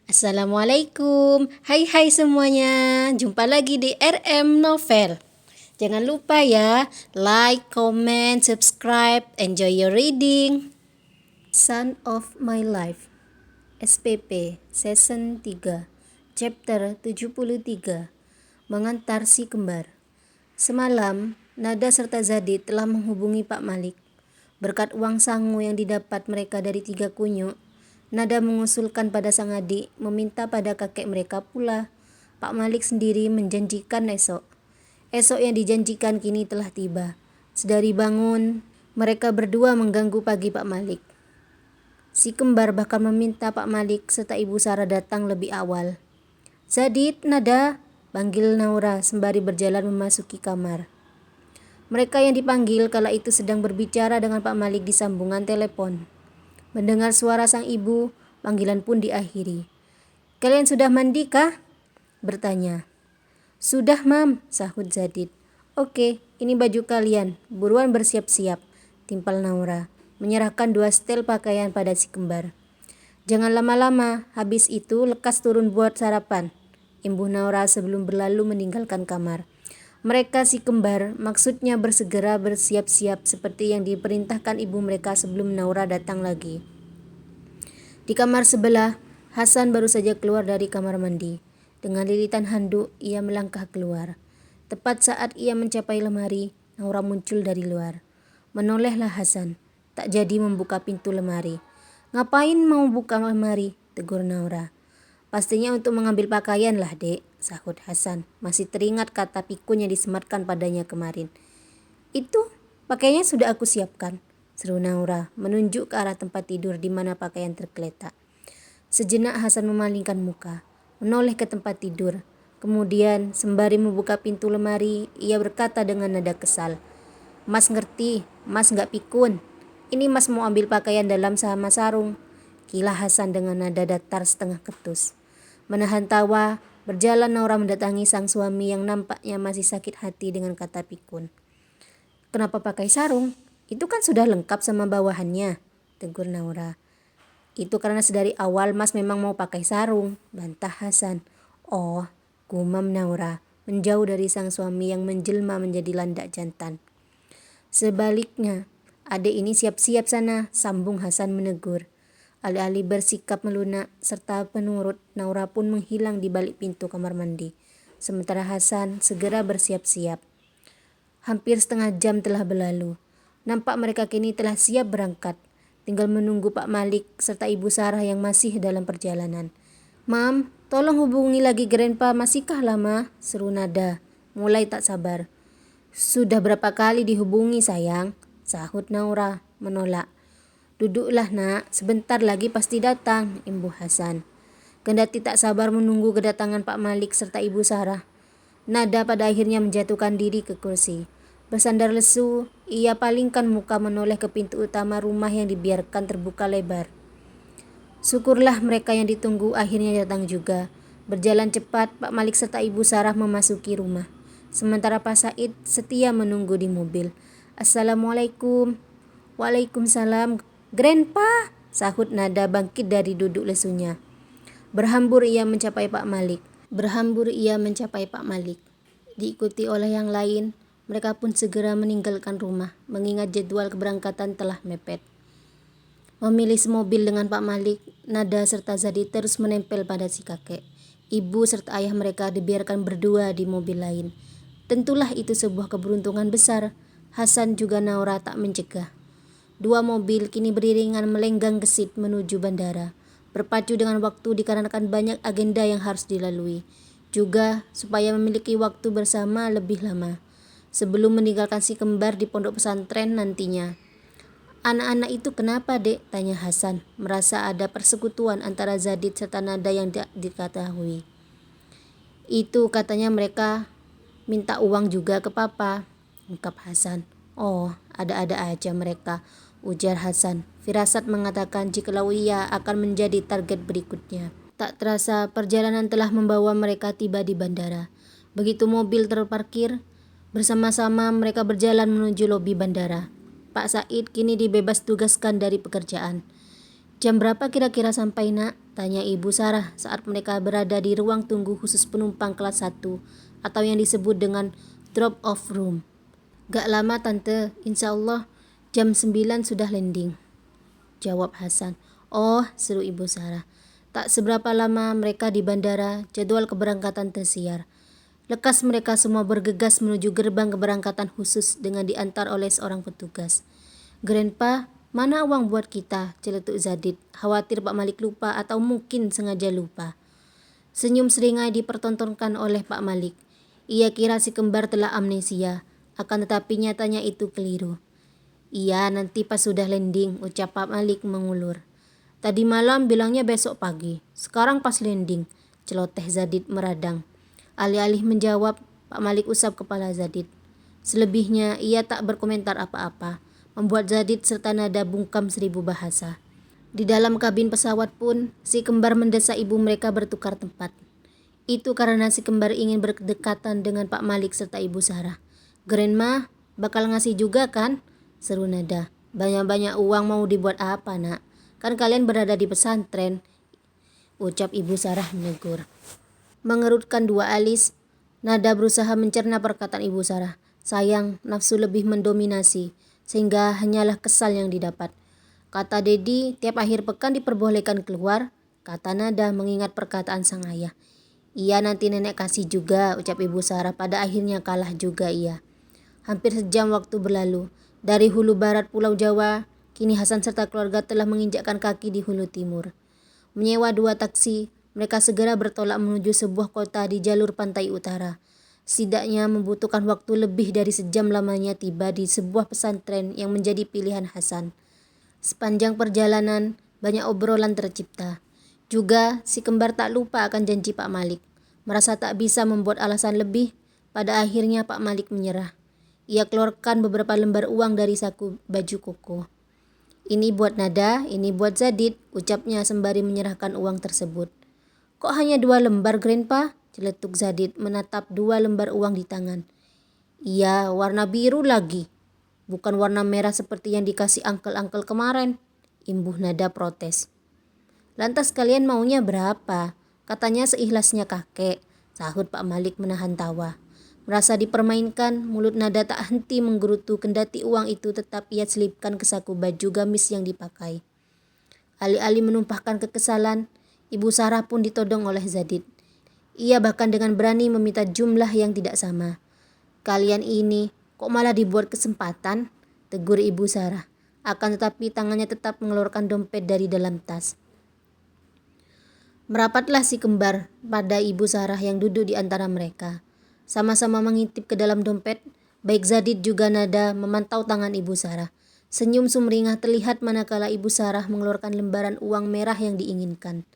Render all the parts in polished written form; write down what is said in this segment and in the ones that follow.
Assalamualaikum, hai semuanya, jumpa lagi di RM Novel. Jangan lupa ya, like, comment, subscribe, enjoy your reading. Son of My Life, SPP, Season 3, Chapter 73, Mengantar si Kembar. Semalam, Nada serta Zadid telah menghubungi Pak Malik. Berkat uang sangu yang didapat mereka dari 3 kunyuk, Nada mengusulkan pada sang adik meminta pada kakek mereka pula. Pak Malik sendiri menjanjikan esok. Esok yang dijanjikan kini telah tiba. Sedari bangun, mereka berdua mengganggu pagi Pak Malik. Si kembar bahkan meminta Pak Malik serta Ibu Sarah datang lebih awal. Zadid, Nada, panggil Naura sembari berjalan memasuki kamar. Mereka yang dipanggil kala itu sedang berbicara dengan Pak Malik di sambungan telepon. Mendengar suara sang ibu, panggilan pun diakhiri. "Kalian sudah mandi kah?" bertanya. "Sudah, Mam," sahut Zadid. "Oke, ini baju kalian, buruan bersiap-siap," timpal Naura, menyerahkan 2 setel pakaian pada si kembar. "Jangan lama-lama, habis itu lekas turun buat sarapan," imbuh Naura sebelum berlalu meninggalkan kamar. Mereka si kembar maksudnya bersegera bersiap-siap seperti yang diperintahkan ibu mereka sebelum Naura datang lagi. Di kamar sebelah, Hasan baru saja keluar dari kamar mandi. Dengan lilitan handuk, ia melangkah keluar. Tepat saat ia mencapai lemari, Naura muncul dari luar. Menolehlah Hasan, tak jadi membuka pintu lemari. "Ngapain mau buka lemari?" tegur Naura. "Pastinya untuk mengambil pakaian lah, Dek," sahut Hasan. Masih teringat kata pikun yang disematkan padanya kemarin. "Itu pakaiannya sudah aku siapkan," seru Naura, menunjuk ke arah tempat tidur di mana pakaian tergeletak. Sejenak Hasan memalingkan muka, menoleh ke tempat tidur. Kemudian sembari membuka pintu lemari, ia berkata dengan nada kesal, "Mas ngerti, Mas nggak pikun. Ini Mas mau ambil pakaian dalam sama sarung," kilah Hasan dengan nada datar setengah ketus. Menahan tawa, berjalan Naura mendatangi sang suami yang nampaknya masih sakit hati dengan kata pikun. "Kenapa pakai sarung? Itu kan sudah lengkap sama bawahannya," tegur Naura. "Itu karena sedari awal Mas memang mau pakai sarung," bantah Hasan. "Oh," gumam Naura, menjauh dari sang suami yang menjelma menjadi landak jantan. "Sebaliknya, adik ini siap-siap sana," sambung Hasan menegur. Alih-alih bersikap melunak serta penurut, Naura pun menghilang di balik pintu kamar mandi. Sementara Hasan segera bersiap-siap. Hampir setengah jam telah berlalu. Nampak mereka kini telah siap berangkat. Tinggal menunggu Pak Malik serta Ibu Sarah yang masih dalam perjalanan. "Mam, tolong hubungi lagi Grandpa, masihkah lama?" seru Nada, mulai tak sabar. "Sudah berapa kali dihubungi sayang," sahut Naura, menolak. "Duduklah nak, sebentar lagi pasti datang," imbuh Hasan. Kendati tak sabar menunggu kedatangan Pak Malik serta Ibu Sarah, Nada pada akhirnya menjatuhkan diri ke kursi. Bersandar lesu, ia palingkan muka menoleh ke pintu utama rumah yang dibiarkan terbuka lebar. Syukurlah mereka yang ditunggu akhirnya datang juga. Berjalan cepat, Pak Malik serta Ibu Sarah memasuki rumah. Sementara Pak Said setia menunggu di mobil. "Assalamualaikum." "Waalaikumsalam, Grandpa," sahut Nada bangkit dari duduk lesunya. Berhambur ia mencapai Pak Malik. Diikuti oleh yang lain, mereka pun segera meninggalkan rumah, mengingat jadwal keberangkatan telah mepet. Memilih semobil dengan Pak Malik, Nada serta Zadid terus menempel pada si kakek. Ibu serta ayah mereka dibiarkan berdua di mobil lain. Tentulah itu sebuah keberuntungan besar. Hasan juga Naura tak mencegah. 2 mobil kini beriringan melenggang gesit menuju bandara. Berpacu dengan waktu dikarenakan banyak agenda yang harus dilalui. Juga supaya memiliki waktu bersama lebih lama. Sebelum meninggalkan si kembar di pondok pesantren nantinya. "Anak-anak itu kenapa, Dek?" tanya Hasan, merasa ada persekutuan antara Zadid serta Nada yang tak diketahui. "Itu katanya mereka minta uang juga ke Papa," ungkap Hasan. "Oh, ada-ada aja mereka," ujar Hasan. Firasat mengatakan jikalau ia akan menjadi target berikutnya. Tak terasa perjalanan telah membawa mereka tiba di bandara. Begitu mobil terparkir, bersama-sama mereka berjalan menuju lobi bandara. Pak Said kini dibebas tugaskan dari pekerjaan. "Jam berapa kira-kira sampai, Nak?" Tanya Ibu Sarah saat mereka berada di ruang tunggu khusus penumpang kelas 1 atau yang disebut dengan drop-off room. Gak lama Tante, insya Allah jam 9 sudah landing, jawab Hasan. Oh, seru Ibu Sarah. Tak seberapa lama mereka di bandara, jadwal keberangkatan tersiar. Lekas mereka semua bergegas menuju gerbang keberangkatan khusus dengan diantar oleh seorang petugas. Grandpa, mana uang buat kita? Celetuk Zadid, khawatir Pak Malik lupa atau mungkin sengaja lupa. Senyum seringai dipertontonkan oleh Pak Malik. Ia kira si kembar telah amnesia, akan tetapi nyatanya itu keliru. Iya, nanti pas sudah landing, ucap Pak Malik mengulur. Tadi malam bilangnya besok pagi, sekarang pas landing, celoteh Zadid meradang. Alih-alih menjawab, Pak Malik usap kepala Zadid. Selebihnya ia tak berkomentar apa-apa, membuat Zadid serta nada bungkam 1000 bahasa. Di dalam kabin pesawat pun, si kembar mendesak ibu mereka bertukar tempat. Itu karena si kembar ingin berdekatan dengan Pak Malik serta Ibu Sarah. Grandma, bakal ngasih juga kan? Seru nada. Banyak-banyak uang mau dibuat apa nak? Kan kalian berada di pesantren, ucap Ibu Sarah menegur. Mengerutkan dua alis, nada berusaha mencerna perkataan Ibu Sarah. Sayang, nafsu lebih mendominasi, sehingga hanyalah kesal yang didapat. Kata Dedi, tiap akhir pekan diperbolehkan keluar, kata nada mengingat perkataan sang ayah. Iya nanti nenek kasih juga, ucap Ibu Sarah. Pada akhirnya kalah juga ia. Hampir sejam waktu berlalu. Dari hulu barat Pulau Jawa, kini Hasan serta keluarga telah menginjakkan kaki di hulu timur. Menyewa 2 taksi, mereka segera bertolak menuju sebuah kota di jalur pantai utara. Setidaknya membutuhkan waktu lebih dari sejam lamanya tiba di sebuah pesantren yang menjadi pilihan Hasan. Sepanjang perjalanan, banyak obrolan tercipta. Juga, si kembar tak lupa akan janji Pak Malik. Merasa tak bisa membuat alasan lebih, pada akhirnya Pak Malik menyerah. Ia keluarkan beberapa lembar uang dari saku baju koko. Ini buat nada, ini buat Zadid, ucapnya sembari menyerahkan uang tersebut. Kok hanya 2 lembar, Grandpa? Celetuk Zadid menatap 2 lembar uang di tangan. Iya, warna biru lagi. Bukan warna merah seperti yang dikasih angkel-angkel kemarin, imbuh nada protes. Lantas kalian maunya berapa? Katanya seikhlasnya kakek, sahut Pak Malik menahan tawa. Merasa dipermainkan, mulut nada tak henti menggerutu kendati uang itu tetap ia selipkan ke saku baju gamis yang dipakai. Alih-alih menumpahkan kekesalan, Ibu Sarah pun ditodong oleh Zadid. Ia bahkan dengan berani meminta jumlah yang tidak sama. Kalian ini kok malah dibuat kesempatan? Tegur Ibu Sarah. Akan tetapi tangannya tetap mengeluarkan dompet dari dalam tas. Merapatlah si kembar pada Ibu Sarah yang duduk di antara mereka. Sama-sama mengintip ke dalam dompet, baik Zadid juga nada memantau tangan Ibu Sarah. Senyum sumringah terlihat manakala Ibu Sarah mengeluarkan lembaran uang merah yang diinginkan.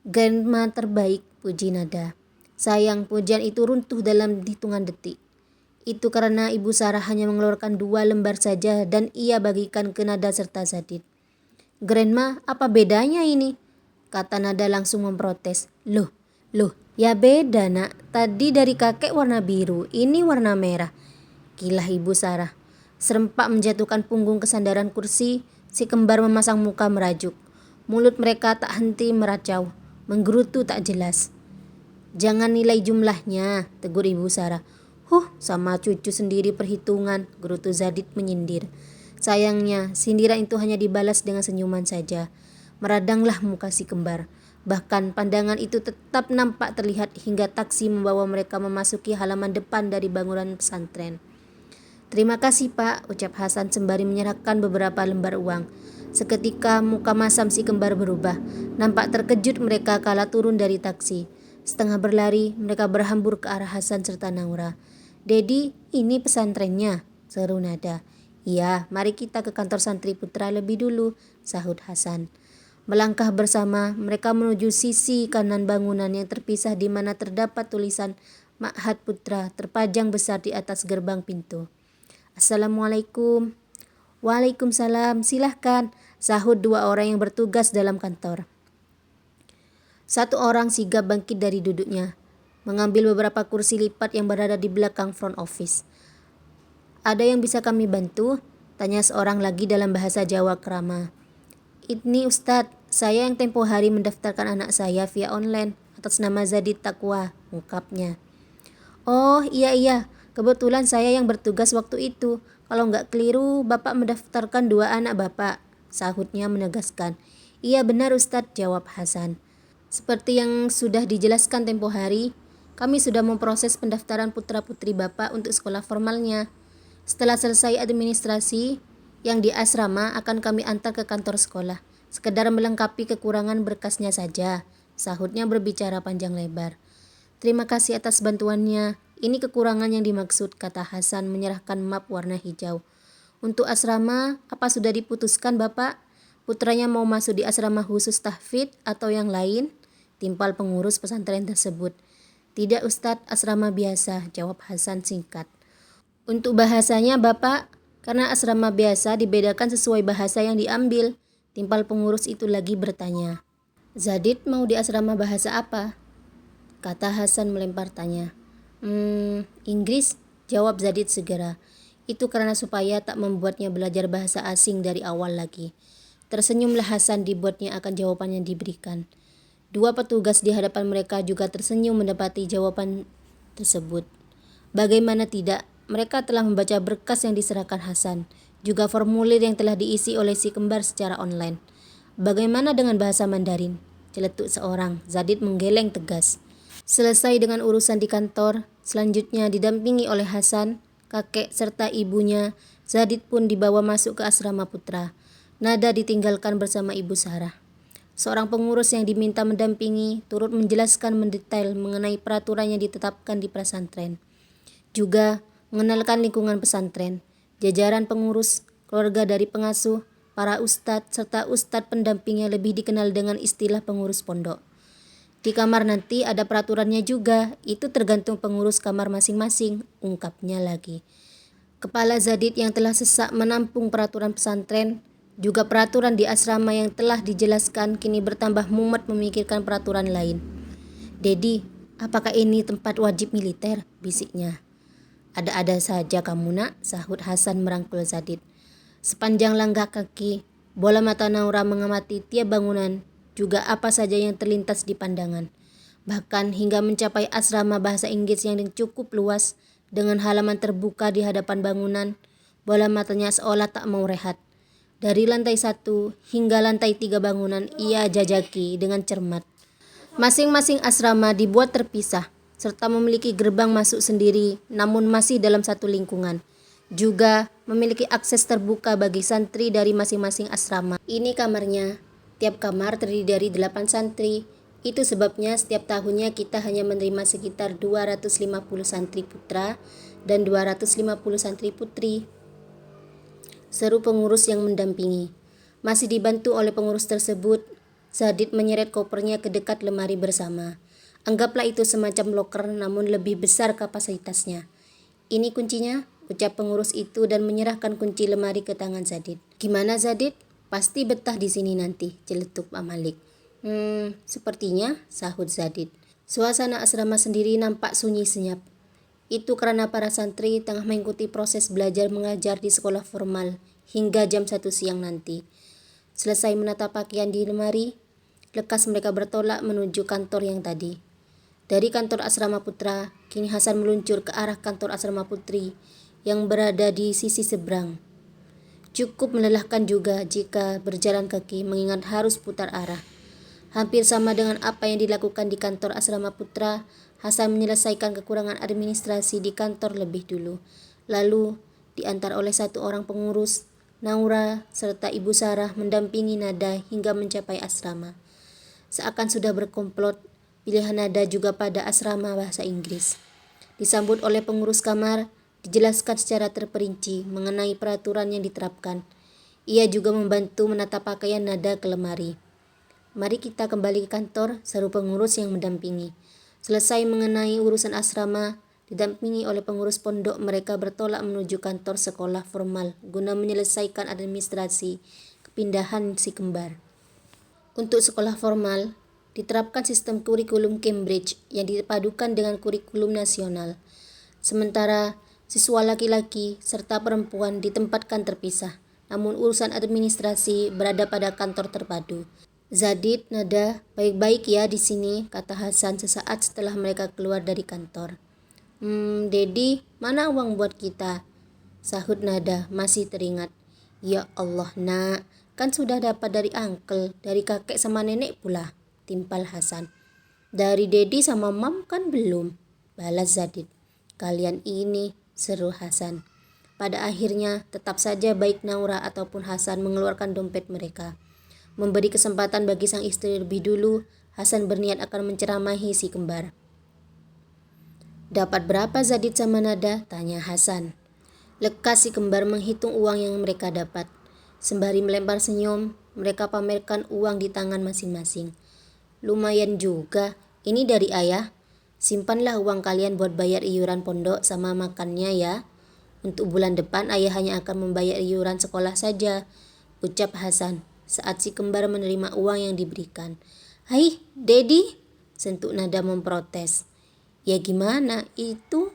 Grandma terbaik, puji nada. Sayang, pujian itu runtuh dalam hitungan detik. Itu karena Ibu Sarah hanya mengeluarkan 2 lembar saja dan ia bagikan ke nada serta Zadid. Grandma, apa bedanya ini? Kata nada langsung memprotes. Loh, ya beda nak. Tadi dari kakek warna biru, ini warna merah. Kilah Ibu Sarah. Serempak menjatuhkan punggung ke sandaran kursi, si kembar memasang muka merajuk. Mulut mereka tak henti meracau, menggerutu tak jelas. Jangan nilai jumlahnya, tegur Ibu Sarah. Sama cucu sendiri perhitungan, gerutu Zadid menyindir. Sayangnya, sindiran itu hanya dibalas dengan senyuman saja. Meradanglah muka si kembar. Bahkan pandangan itu tetap nampak terlihat hingga taksi membawa mereka memasuki halaman depan dari bangunan pesantren. Terima kasih Pak, ucap Hasan sembari menyerahkan beberapa lembar uang. Seketika muka masam si kembar berubah. Nampak terkejut mereka kala turun dari taksi. Setengah berlari, mereka berhambur ke arah Hasan serta Naura. Dedi, ini pesantrennya, seru nada. Iya, mari kita ke kantor santri putra lebih dulu, sahut Hasan. Melangkah bersama, mereka menuju sisi kanan bangunan yang terpisah di mana terdapat tulisan Ma'had Putra terpajang besar di atas gerbang pintu. Assalamualaikum. Waalaikumsalam, silahkan, sahut 2 orang yang bertugas dalam kantor. Satu orang sigap bangkit dari duduknya, mengambil beberapa kursi lipat yang berada di belakang front office. Ada yang bisa kami bantu? Tanya seorang lagi dalam bahasa Jawa krama. Ini Ustadz, Saya yang tempo hari mendaftarkan anak saya via online atas nama Zadid Takwa, ungkapnya. Oh iya, kebetulan saya yang bertugas waktu itu. Kalau nggak keliru, Bapak mendaftarkan 2 anak Bapak, sahutnya menegaskan. Iya benar Ustadz, jawab Hasan. Seperti yang sudah dijelaskan tempo hari, kami sudah memproses pendaftaran putra-putri Bapak untuk sekolah formalnya. Setelah selesai administrasi, yang di asrama akan kami antar ke kantor sekolah. Sekedar melengkapi kekurangan berkasnya saja, sahutnya berbicara panjang lebar. Terima kasih atas bantuannya. Ini kekurangan yang dimaksud, kata Hasan menyerahkan map warna hijau. Untuk asrama, apa sudah diputuskan Bapak? Putranya mau masuk di asrama khusus tahfidz atau yang lain? Timpal pengurus pesantren tersebut. Tidak Ustadz, asrama biasa, jawab Hasan singkat. Untuk bahasanya Bapak, karena asrama biasa dibedakan sesuai bahasa yang diambil. Timpal pengurus itu lagi bertanya. Zadid mau di asrama bahasa apa? Kata Hasan melempar tanya. Inggris, jawab Zadid segera. Itu karena supaya tak membuatnya belajar bahasa asing dari awal lagi. Tersenyumlah Hasan dibuatnya akan jawaban yang diberikan. 2 petugas di hadapan mereka juga tersenyum mendapati jawaban tersebut. Bagaimana tidak, mereka telah membaca berkas yang diserahkan Hasan, juga formulir yang telah diisi oleh si kembar secara online. Bagaimana dengan bahasa Mandarin? Celetuk seorang, Zadid menggeleng tegas. Selesai dengan urusan di kantor, selanjutnya didampingi oleh Hasan, kakek serta ibunya, Zadid pun dibawa masuk ke asrama putra. Nada ditinggalkan bersama Ibu Sarah. Seorang pengurus yang diminta mendampingi turut menjelaskan mendetail mengenai peraturan yang ditetapkan di pesantren. Juga mengenalkan lingkungan pesantren, jajaran pengurus, keluarga dari pengasuh, para ustadz, serta ustadz pendamping yang lebih dikenal dengan istilah pengurus pondok. Di kamar nanti ada peraturannya juga, itu tergantung pengurus kamar masing-masing, ungkapnya lagi. Kepala Zadid yang telah sesak menampung peraturan pesantren, juga peraturan di asrama yang telah dijelaskan kini bertambah mumet memikirkan peraturan lain. Dedi, apakah ini tempat wajib militer? Bisiknya. Ada-ada saja kamu nak, sahut Hasan merangkul Zadid. Sepanjang langkah kaki, bola mata Naura mengamati tiap bangunan, juga apa saja yang terlintas di pandangan. Bahkan hingga mencapai asrama bahasa Inggris yang cukup luas, dengan halaman terbuka di hadapan bangunan, bola matanya seolah tak mau rehat. Dari lantai 1 hingga lantai 3 bangunan ia jajaki dengan cermat. Masing-masing asrama dibuat terpisah, serta memiliki gerbang masuk sendiri namun masih dalam satu lingkungan. Juga memiliki akses terbuka bagi santri dari masing-masing asrama. Ini kamarnya. Tiap kamar terdiri dari 8 santri. Itu sebabnya setiap tahunnya kita hanya menerima sekitar 250 santri putra dan 250 santri putri, seru pengurus yang mendampingi. Masih dibantu oleh pengurus tersebut, Zadid menyeret kopernya ke dekat lemari bersama. Anggaplah itu semacam loker namun lebih besar kapasitasnya. Ini kuncinya, ucap pengurus itu dan menyerahkan kunci lemari ke tangan Zadid. Gimana Zadid? Pasti betah di sini nanti, celetuk Pak Malik. Sepertinya, sahut Zadid. Suasana asrama sendiri nampak sunyi senyap. Itu karena para santri tengah mengikuti proses belajar mengajar di sekolah formal hingga jam 1 siang nanti. Selesai menata pakaian di lemari, lekas mereka bertolak menuju kantor yang tadi. Dari kantor asrama putra, kini Hasan meluncur ke arah kantor asrama putri yang berada di sisi seberang. Cukup melelahkan juga jika berjalan kaki mengingat harus putar arah. Hampir sama dengan apa yang dilakukan di kantor asrama putra, Hasan menyelesaikan kekurangan administrasi di kantor lebih dulu. Lalu diantar oleh 1 orang pengurus, Naura serta Ibu Sarah mendampingi Nada hingga mencapai asrama. Seakan sudah berkomplot, pilihan Nada juga pada asrama bahasa Inggris. Disambut oleh pengurus kamar, dijelaskan secara terperinci mengenai peraturan yang diterapkan. Ia juga membantu menata pakaian Nada ke lemari. Mari kita kembali ke kantor, seru pengurus yang mendampingi. Selesai mengenai urusan asrama, didampingi oleh pengurus pondok, mereka bertolak menuju kantor sekolah formal guna menyelesaikan administrasi kepindahan si kembar. Untuk sekolah formal, diterapkan sistem kurikulum Cambridge yang dipadukan dengan kurikulum nasional. Sementara siswa laki-laki serta perempuan ditempatkan terpisah, namun urusan administrasi berada pada kantor terpadu. Zadid, Nada, baik-baik ya di sini, kata Hasan sesaat setelah mereka keluar dari kantor. Dedi, mana uang buat kita? Sahut Nada, masih teringat. Ya Allah nak, kan sudah dapat dari uncle, dari kakek sama nenek pula, timpal Hasan. Dari Dedi sama Mam kan belum, balas Zadid. Kalian ini, seru Hasan. Pada akhirnya, tetap saja baik Naura ataupun Hasan mengeluarkan dompet mereka. Memberi kesempatan bagi sang istri lebih dulu, Hasan berniat akan menceramahi si kembar. Dapat berapa Zadid sama Nada? Tanya Hasan. Lekas si kembar menghitung uang yang mereka dapat. Sembari melempar senyum, mereka pamerkan uang di tangan masing-masing. Lumayan juga, ini dari ayah. Simpanlah uang kalian buat bayar iuran pondok sama makannya ya. Untuk bulan depan ayah hanya akan membayar iuran sekolah saja, ucap Hasan saat si kembar menerima uang yang diberikan. Hai, Dedi, sentuk Nada memprotes. Ya gimana, itu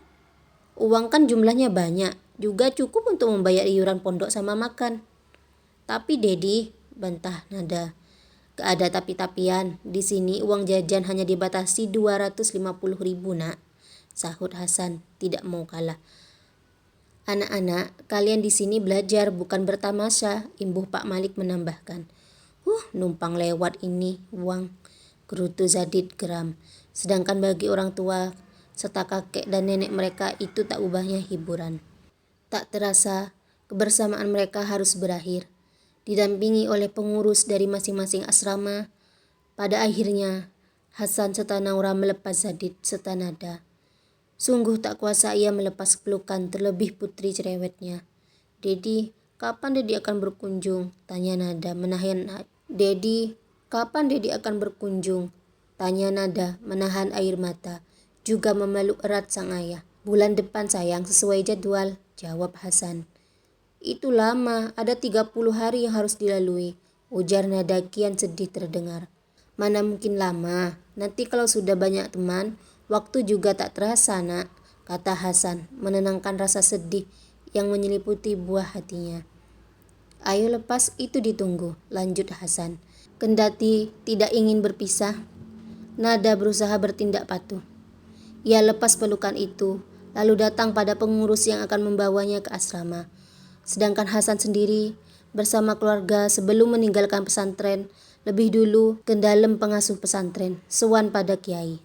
uang kan jumlahnya banyak, juga cukup untuk membayar iuran pondok sama makan. Tapi Dedi, bantah Nada, gak ada tapi-tapian. Di sini uang jajan hanya dibatasi 250.000 nak, sahut Hasan tidak mau kalah. Anak-anak, kalian di sini belajar bukan bertamasya, imbuh Pak Malik menambahkan. Numpang lewat ini uang, gerutu Zadid geram. Sedangkan bagi orang tua serta kakek dan nenek mereka itu tak ubahnya hiburan. Tak terasa, kebersamaan mereka harus berakhir. Didampingi oleh pengurus dari masing-masing asrama, pada akhirnya Hasan serta Naura melepas Zadid serta Nada. Sungguh tak kuasa ia melepas pelukan terlebih putri cerewetnya. Dedi, kapan Dedi akan berkunjung? Tanya Nada menahan. Dedi, kapan Dedi akan berkunjung? Tanya Nada menahan air mata, juga memeluk erat sang ayah. Bulan depan sayang, sesuai jadwal, jawab Hasan. Itu lama, ada 30 hari yang harus dilalui, ujar Nada kian sedih terdengar. Mana mungkin lama, nanti kalau sudah banyak teman, waktu juga tak terasa nak, kata Hasan menenangkan rasa sedih yang menyeliputi buah hatinya. Ayo lepas itu ditunggu, lanjut Hasan. Kendati tidak ingin berpisah, Nada berusaha bertindak patuh. Ia lepas pelukan itu, lalu datang pada pengurus yang akan membawanya ke asrama. Sedangkan Hasan sendiri bersama keluarga sebelum meninggalkan pesantren, lebih dulu ke dalam pengasuh pesantren, sowan pada kiai.